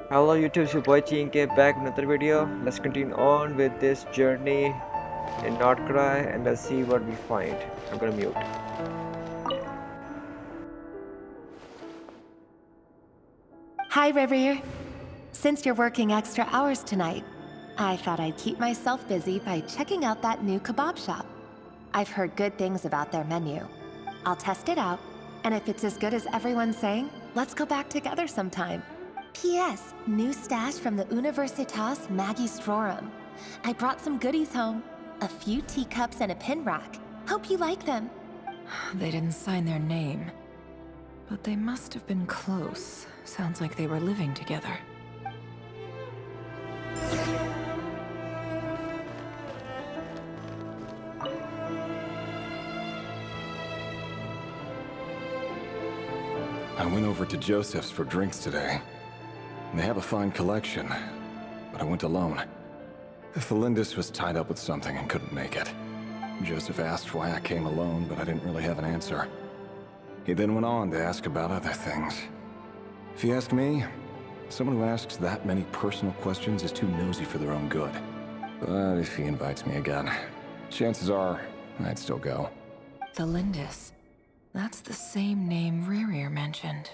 Hello YouTube, it's your boy Chinke back with another video. Let's continue on with this journey in Nordcry and let's see what we find. I'm gonna mute. Hi, Reprise. Since you're working extra hours tonight, I thought I'd keep myself busy by checking out that new kebab shop. I've heard good things about their menu. I'll test it out, and if it's as good as everyone's saying, let's go back together sometime. P.S. New stash from the Universitas Magistrorum. I brought some goodies home. A few teacups and a pin rack. Hope you like them. They didn't sign their name, but they must have been close. Sounds like they were living together. I went over to Joseph's for drinks today. They have a fine collection, but I went alone. Felindus was tied up with something and couldn't make it. Joseph asked why I came alone, but I didn't really have an answer. He then went on to ask about other things. If you ask me, someone who asks that many personal questions is too nosy for their own good. But if he invites me again, chances are I'd still go. Felindus. That's the same name Reprise mentioned.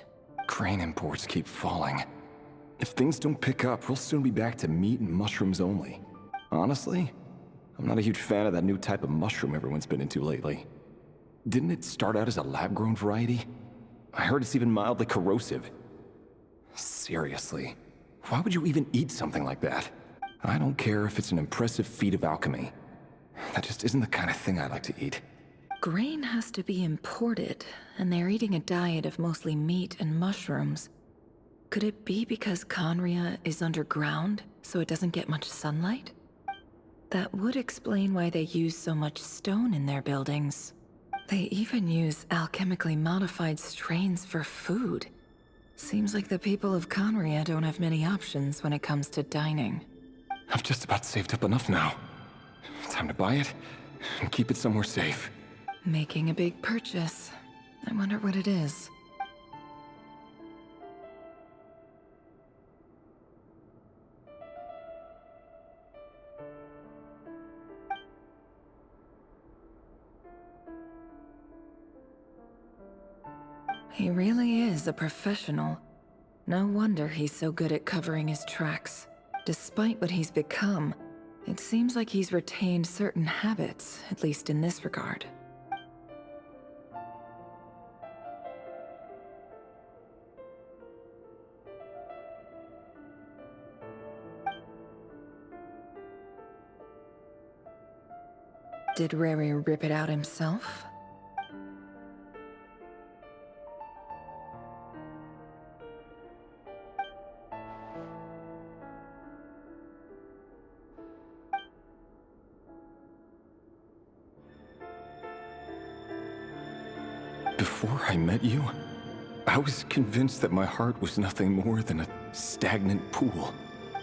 Crane imports keep falling. If things don't pick up, we'll soon be back to meat and mushrooms only. Honestly, I'm not a huge fan of that new type of mushroom everyone's been into lately. Didn't it start out as a lab-grown variety? I heard it's even mildly corrosive. Seriously, why would you even eat something like that? I don't care if it's an impressive feat of alchemy. That just isn't the kind of thing I like to eat. Grain has to be imported, and they're eating a diet of mostly meat and mushrooms. Could it be because Conria is underground, so it doesn't get much sunlight? That would explain why they use so much stone in their buildings. They even use alchemically modified strains for food. Seems like the people of Conria don't have many options when it comes to dining. I've just about saved up enough now. Time to buy it and keep it somewhere safe. Making a big purchase. I wonder what it is. He really is a professional. No wonder he's so good at covering his tracks. Despite what he's become, it seems like he's retained certain habits, at least in this regard. Did Reprise rip it out himself? Before I met you, I was convinced that my heart was nothing more than a stagnant pool,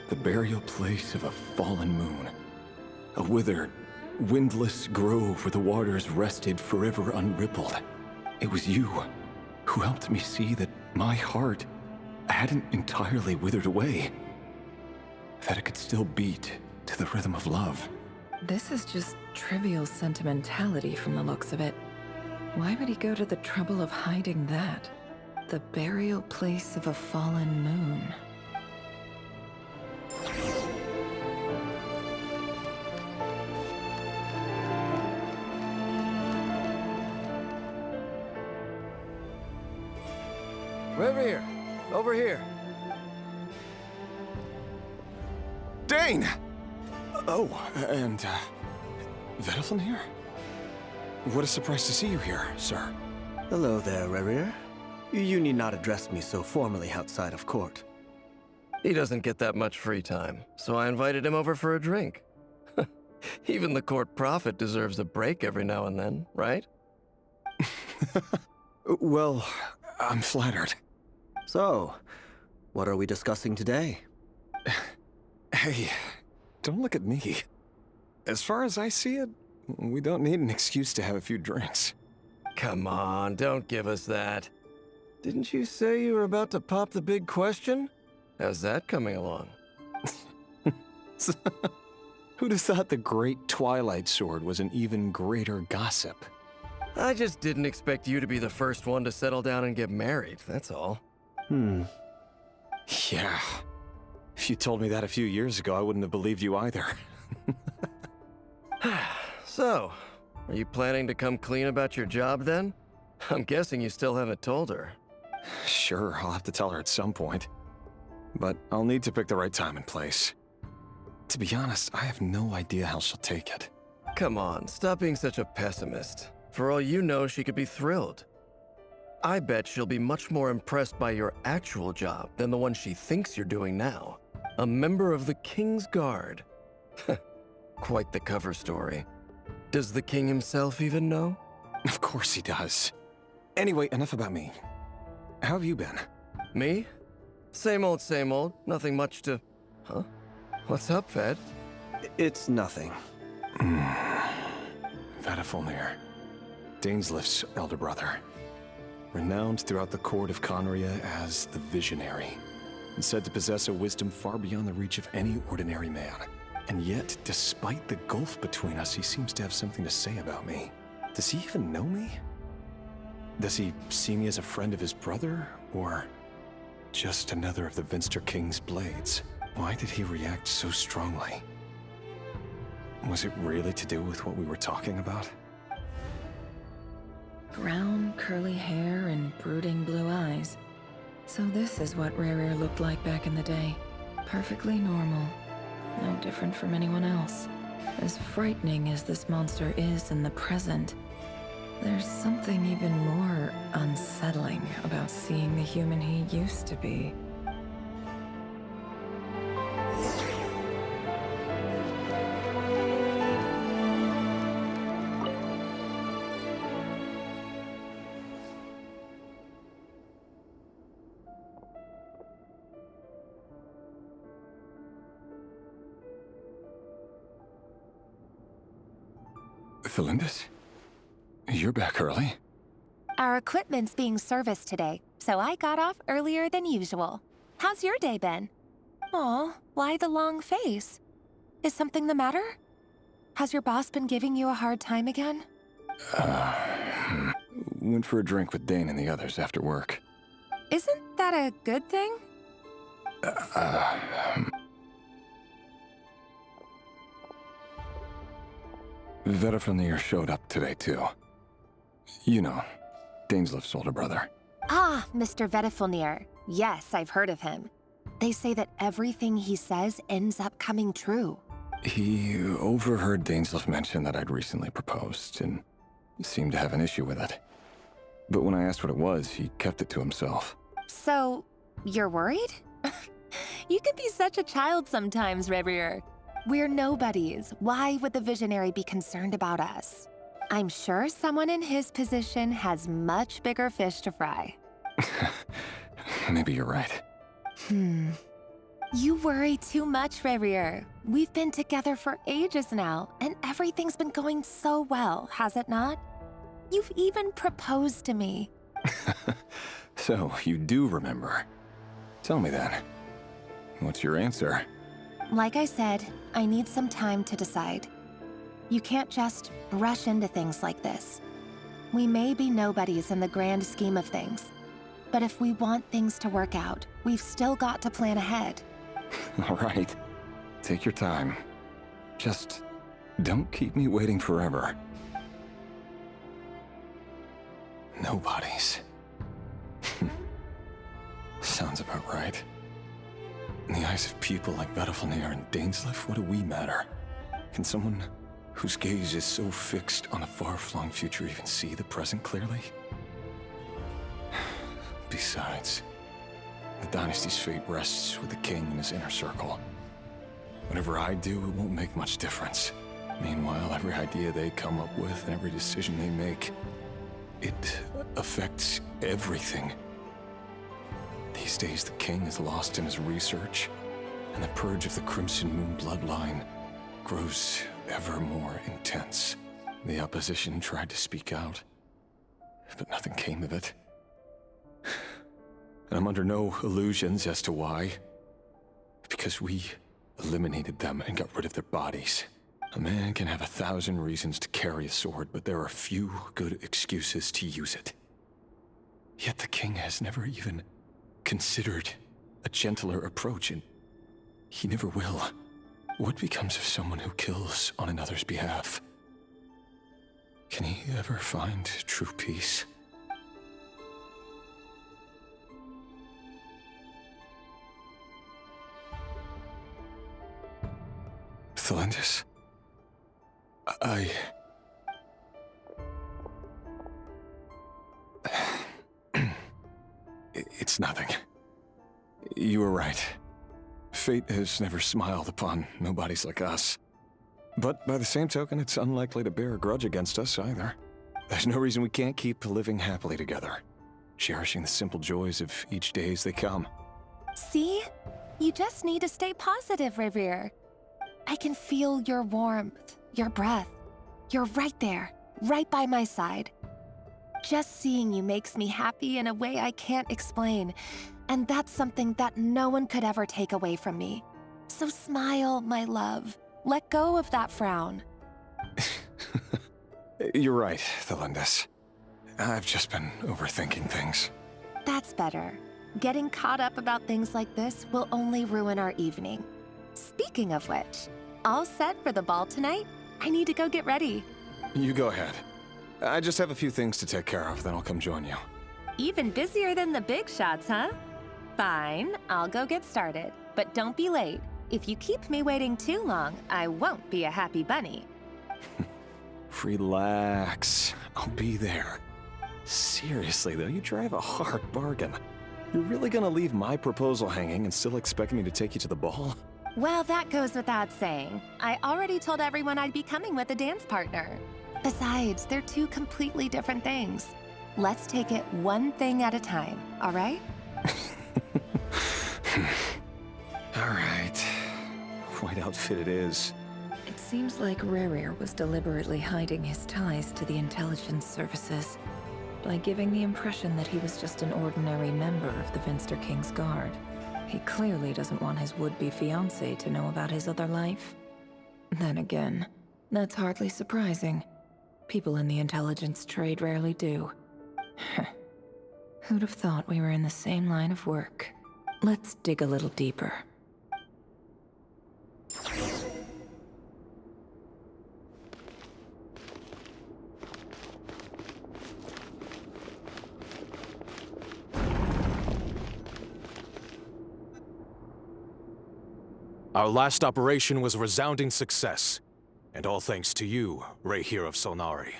the burial place of a fallen moon, a withered, windless grove where the waters rested forever unrippled. It was you who helped me see that my heart hadn't entirely withered away, that it could still beat to the rhythm of love. This is just trivial sentimentality from the looks of it. Why would he go to the trouble of hiding that? The burial place of a fallen moon. Over here. Over here. Dane! Oh, and, Vedelson here? What a surprise to see you here, sir. Hello there, Reprise. You need not address me so formally outside of court. He doesn't get that much free time, so I invited him over for a drink. Even the court prophet deserves a break every now and then, right? Well, I'm flattered. So, what are we discussing today? Hey, don't look at me. As far as I see it, we don't need an excuse to have a few drinks. Come on, don't give us that. Didn't you say you were about to pop the big question? How's that coming along? Who'd have thought the great Twilight Sword was an even greater gossip? I just didn't expect you to be the first one to settle down and get married, that's all. Yeah. If you told me that a few years ago, I wouldn't have believed you either. So, are you planning to come clean about your job then? I'm guessing you still haven't told her. Sure, I'll have to tell her at some point. But I'll need to pick the right time and place. To be honest, I have no idea how she'll take it. Come on, stop being such a pessimist. For all you know, she could be thrilled. I bet she'll be much more impressed by your actual job than the one she thinks you're doing now. A member of the King's Guard. Quite the cover story. Does the king himself even know? Of course he does. Anyway, enough about me. How have you been? Me? Same old, same old. Nothing much to... Huh? What's up, Ved? It's nothing. Vedifulnir, Dainslift's elder brother. Renowned throughout the court of Conria as the Visionary, and said to possess a wisdom far beyond the reach of any ordinary man. And yet, despite the gulf between us, he seems to have something to say about me. Does he even know me? Does he see me as a friend of his brother, or just another of the Vinster King's blades? Why did he react so strongly? Was it really to do with what we were talking about? Brown, curly hair and brooding blue eyes. So this is what Reprise looked like back in the day. Perfectly normal. No different from anyone else. As frightening as this monster is in the present, there's something even more unsettling about seeing the human he used to be. Felindis? You're back early? Our equipment's being serviced today, so I got off earlier than usual. How's your day been? Aw, why the long face? Is something the matter? Has your boss been giving you a hard time again? Went for a drink with Dane and the others after work. Isn't that a good thing? Vedifulnir showed up today, too. You know, Dainslift's older brother. Ah, Mr. Vedifulnir. Yes, I've heard of him. They say that everything he says ends up coming true. He overheard Dainslift mention that I'd recently proposed, and seemed to have an issue with it. But when I asked what it was, he kept it to himself. So, you're worried? You can be such a child sometimes, Reprise. We're nobodies. Why would the Visionary be concerned about us? I'm sure someone in his position has much bigger fish to fry. Maybe you're right. You worry too much, Reprise. We've been together for ages now, and everything's been going so well, has it not? You've even proposed to me. So, you do remember. Tell me then. What's your answer? Like I said, I need some time to decide. You can't just rush into things like this. We may be nobodies in the grand scheme of things, but if we want things to work out, we've still got to plan ahead. All right. Take your time. Just don't keep me waiting forever. Nobodies. Sounds about right. In the eyes of people like Vedifulnir and Dainslift, what do we matter? Can someone whose gaze is so fixed on a far-flung future even see the present clearly? Besides, the dynasty's fate rests with the king and his inner circle. Whatever I do, it won't make much difference. Meanwhile, every idea they come up with and every decision they make, it affects everything. These days, the king is lost in his research, and the purge of the Crimson Moon bloodline grows ever more intense. The opposition tried to speak out, but nothing came of it. And I'm under no illusions as to why. because we eliminated them and got rid of their bodies. A man can have 1,000 reasons to carry a sword, but there are few good excuses to use it. Yet the king has never even considered a gentler approach, and he never will. What becomes of someone who kills on another's behalf? Can he ever find true peace? Thelindis? It's nothing. You were right. Fate has never smiled upon nobodies like us. But by the same token, it's unlikely to bear a grudge against us either. There's no reason we can't keep living happily together, cherishing the simple joys of each day as they come. See? You just need to stay positive, Revere. I can feel your warmth, your breath. You're right there, right by my side. Just seeing you makes me happy in a way I can't explain, and that's something that no one could ever take away from me. So smile, my love. Let go of that frown. You're right, Thelindis. I've just been overthinking things. That's better. Getting caught up about things like this will only ruin our evening. Speaking of which, all set for the ball tonight? I need to go get ready. You go ahead. I just have a few things to take care of, then I'll come join you. Even busier than the big shots, huh? Fine, I'll go get started. But don't be late. If you keep me waiting too long, I won't be a happy bunny. Relax. I'll be there. Seriously, though, you drive a hard bargain. You're really gonna leave my proposal hanging and still expect me to take you to the ball? Well, that goes without saying. I already told everyone I'd be coming with a dance partner. Besides, they're two completely different things. Let's take it one thing at a time, all right? All right. White outfit it is. It seems like Revere was deliberately hiding his ties to the intelligence services by giving the impression that he was just an ordinary member of the Finster King's Guard. He clearly doesn't want his would-be fiancée to know about his other life. Then again, that's hardly surprising. People in the intelligence trade rarely do. Who'd have thought we were in the same line of work? Let's dig a little deeper. Our last operation was a resounding success, and all thanks to you, Rayheer of Solnari.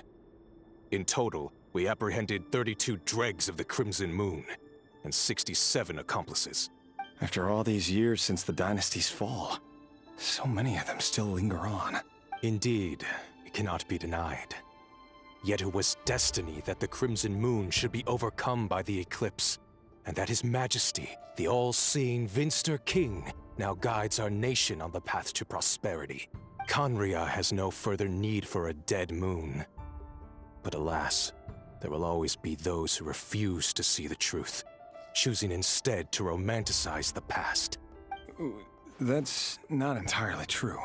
In total, we apprehended 32 dregs of the Crimson Moon, and 67 accomplices. After all these years since the dynasty's fall, so many of them still linger on. Indeed, it cannot be denied. Yet it was destiny that the Crimson Moon should be overcome by the eclipse, and that His Majesty, the all-seeing Finster King, now guides our nation on the path to prosperity. Conria has no further need for a dead moon. But alas, there will always be those who refuse to see the truth, choosing instead to romanticize the past. That's not entirely true.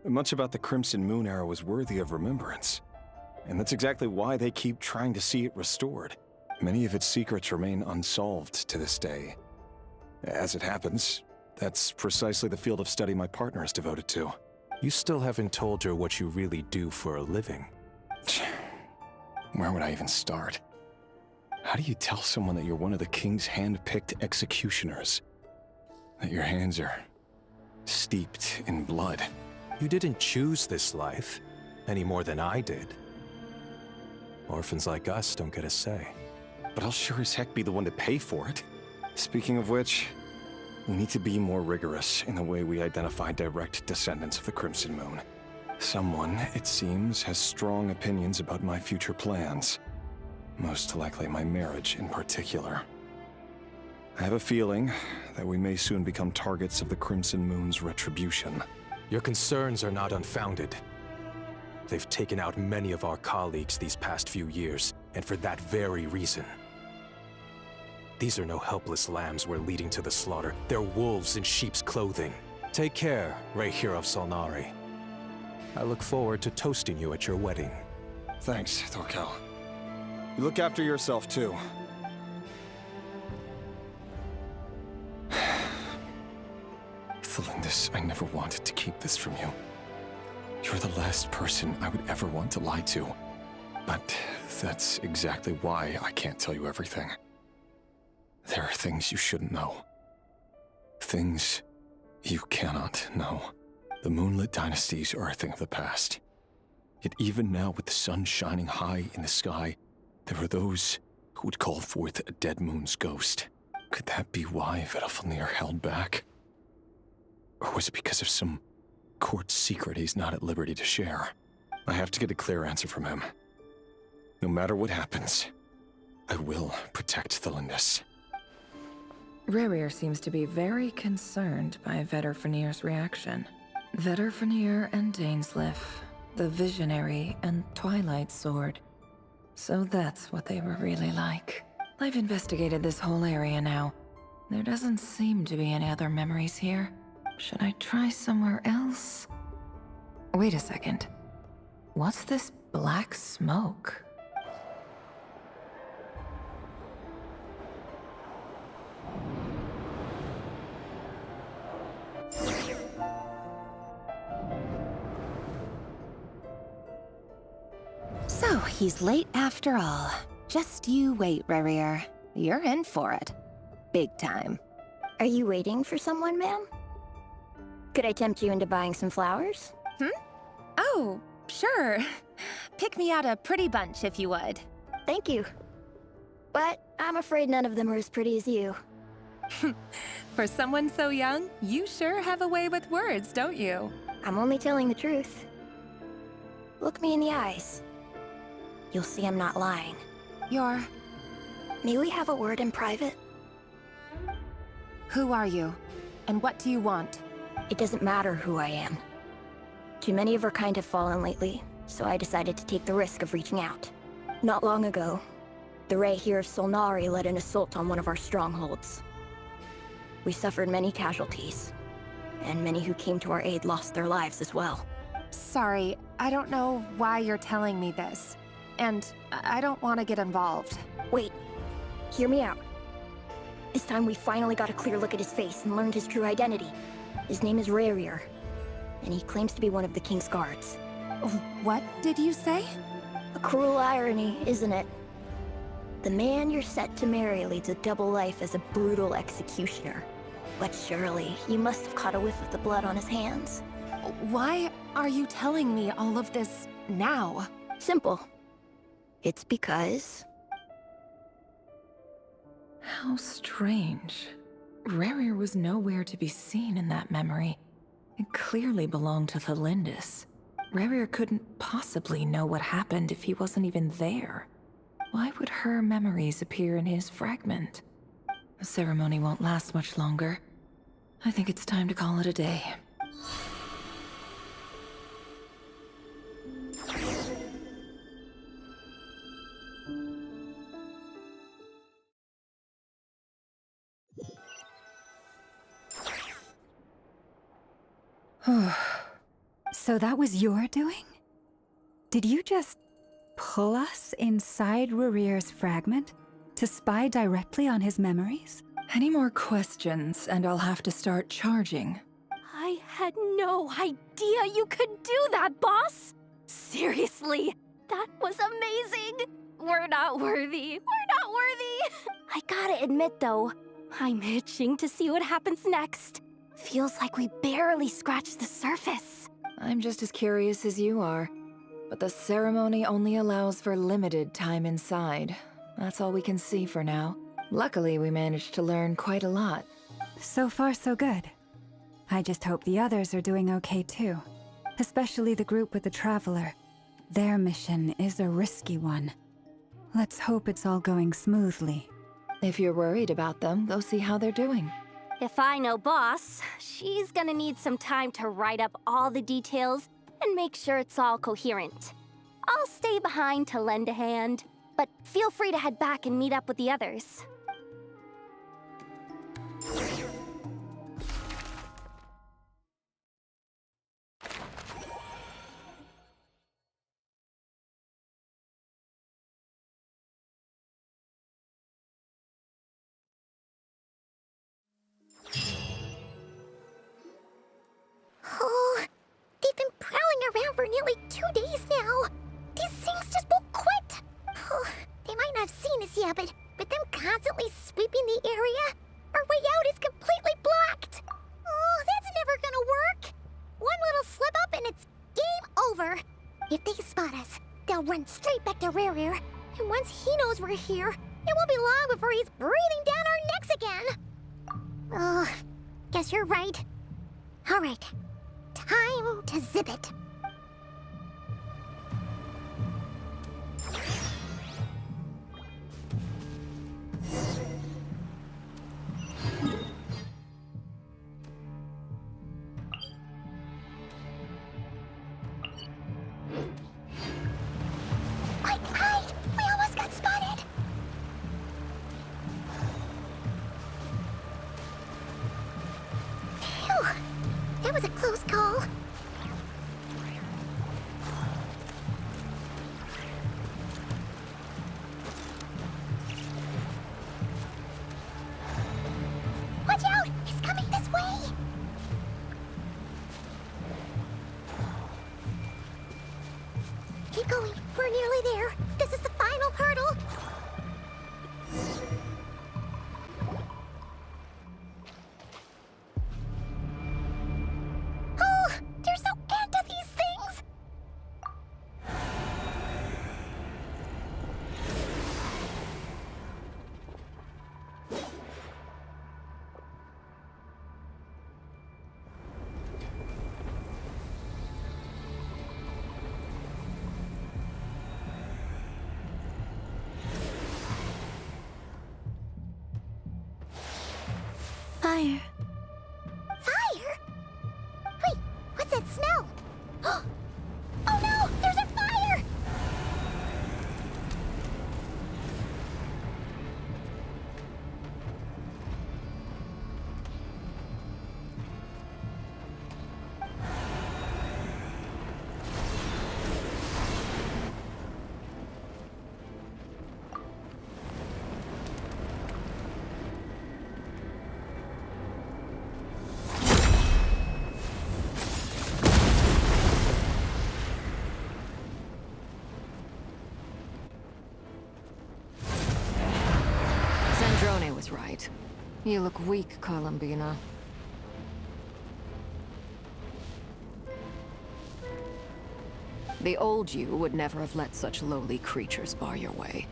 Much about the Crimson Moon era was worthy of remembrance. And that's exactly why they keep trying to see it restored. Many of its secrets remain unsolved to this day. As it happens, that's precisely the field of study my partner is devoted to. You still haven't told her what you really do for a living. Where would I even start? How do you tell someone that you're one of the king's hand-picked executioners? That your hands are steeped in blood? You didn't choose this life, any more than I did. Orphans like us don't get a say. But I'll sure as heck be the one to pay for it. Speaking of which, we need to be more rigorous in the way we identify direct descendants of the Crimson Moon. Someone, it seems, has strong opinions about my future plans. Most likely my marriage in particular. I have a feeling that we may soon become targets of the Crimson Moon's retribution. Your concerns are not unfounded. They've taken out many of our colleagues these past few years, and for that very reason. These are no helpless lambs we're leading to the slaughter. They're wolves in sheep's clothing. Take care, Rayhir of Solnari. I look forward to toasting you at your wedding. Thanks, Thorkel. You look after yourself, too. Thelindis, I never wanted to keep this from you. You're the last person I would ever want to lie to. But that's exactly why I can't tell you everything. There are things you shouldn't know. Things you cannot know. The Moonlit dynasties are a thing of the past. Yet even now, with the sun shining high in the sky, there are those who would call forth a dead moon's ghost. Could that be why Vedalfnir held back? Or was it because of some court secret he's not at liberty to share? I have to get a clear answer from him. No matter what happens, I will protect Thelindis. Rayhir seems to be very concerned by Vedalfnir's reaction. Vedalfnir and Dainsleif, the Visionary and Twilight Sword. So that's what they were really like. I've investigated this whole area now. There doesn't seem to be any other memories here. Should I try somewhere else? Wait a second. What's this black smoke? So, he's late after all. Just you wait, Rayhir. You're in for it. Big time. Are you waiting for someone, ma'am? Could I tempt you into buying some flowers? Oh, sure. Pick me out a pretty bunch if you would. Thank you. But I'm afraid none of them are as pretty as you. For someone so young, you sure have a way with words, don't you? I'm only telling the truth. Look me in the eyes. You'll see I'm not lying. You're... May we have a word in private? Who are you? And what do you want? It doesn't matter who I am. Too many of our kind have fallen lately, so I decided to take the risk of reaching out. Not long ago, the Rayhir of Solnari led an assault on one of our strongholds. We suffered many casualties, and many who came to our aid lost their lives as well. Sorry, I don't know why you're telling me this. And I don't want to get involved. Wait, hear me out. This time we finally got a clear look at his face and learned his true identity. His name is Rayhir, and he claims to be one of the King's guards. What did you say? A cruel irony, isn't it? The man you're set to marry leads a double life as a brutal executioner. But surely, you must have caught a whiff of the blood on his hands. Why are you telling me all of this now? Simple. It's because... How strange. Rayhir was nowhere to be seen in that memory. It clearly belonged to Thelindis. Rayhir couldn't possibly know what happened if he wasn't even there. Why would her memories appear in his fragment? The ceremony won't last much longer. I think it's time to call it a day. So that was your doing? Did you just pull us inside Rayhir's fragment to spy directly on his memories? Any more questions, and I'll have to start charging. I had no idea you could do that, boss! Seriously, that was amazing! We're not worthy. We're not worthy! I gotta admit, though, I'm itching to see what happens next. Feels like we barely scratched the surface. I'm just as curious as you are. But the ceremony only allows for limited time inside. That's all we can see for now. Luckily, we managed to learn quite a lot. So far, so good. I just hope the others are doing okay too. Especially the group with the Traveler. Their mission is a risky one. Let's hope it's all going smoothly. If you're worried about them, go see how they're doing. If I know boss, she's gonna need some time to write up all the details and make sure it's all coherent. I'll stay behind to lend a hand, but feel free to head back and meet up with the others. around for nearly 2 days now. These things just won't quit. They might not have seen us yet, but with them constantly sweeping the area, our way out is completely blocked. Oh, that's never gonna work. One little slip up and it's game over. If they spot us, they'll run straight back to Rare. And once he knows we're here, it won't be long before he's breathing down our necks again. Oh, guess you're right. All right, time to zip it. Quick, hide! We almost got spotted! Phew! That was a close call. Watch out! He's coming this way! Keep going. We're nearly there. This is the final hurdle. Oh, there's no end to these things. Fire. Fire? Wait, what's that smell? Oh no, there's a fire! Sandrone was right. You look weak, Columbina. The old you would never have let such lowly creatures bar your way.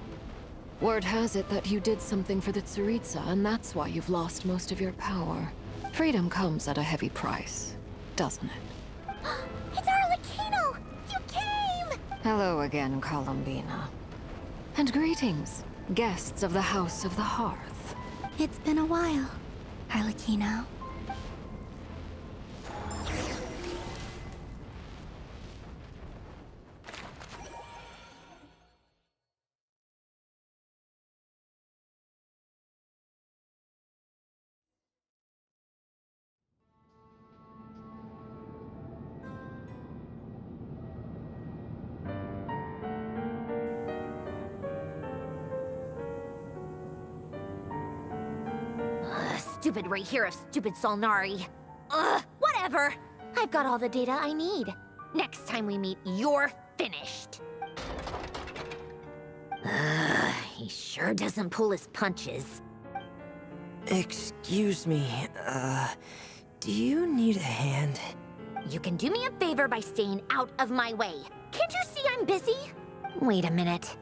Word has it that you did something for the Tsaritsa, and that's why you've lost most of your power. Freedom comes at a heavy price, doesn't it? It's Arlecchino! You came! Hello again, Columbina. And greetings, guests of the House of the Hearth. It's been a while, Arlecchino. Stupid right here of stupid Solnari. Ugh, whatever. I've got all the data I need. Next time we meet, you're finished. He sure doesn't pull his punches. Excuse me, do you need a hand? You can do me a favor by staying out of my way. Can't you see I'm busy? Wait a minute.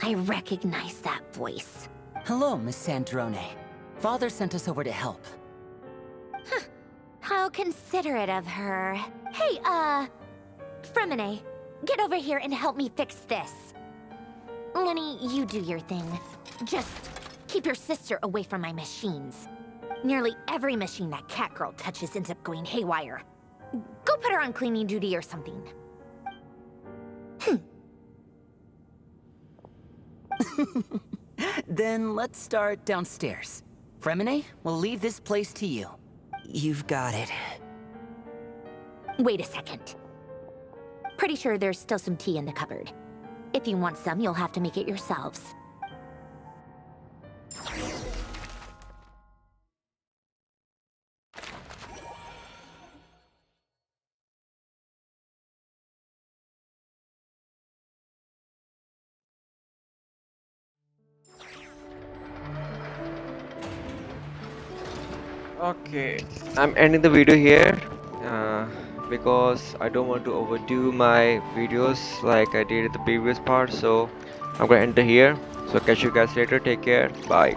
I recognize that voice. Hello, Miss Sandrone. Father sent us over to help. Huh. How considerate of her. Hey, Fremine, get over here and help me fix this. Lenny, you do your thing. Just keep your sister away from my machines. Nearly every machine that cat girl touches ends up going haywire. Go put her on cleaning duty or something. Then let's start downstairs. Fremine, we'll leave this place to you. You've got it. Wait a second. Pretty sure there's still some tea in the cupboard. If you want some, you'll have to make it yourselves. Okay, I'm ending the video here because I don't want to overdo my videos like I did at the previous part. So I'm gonna end it here. So catch you guys later. Take care. Bye.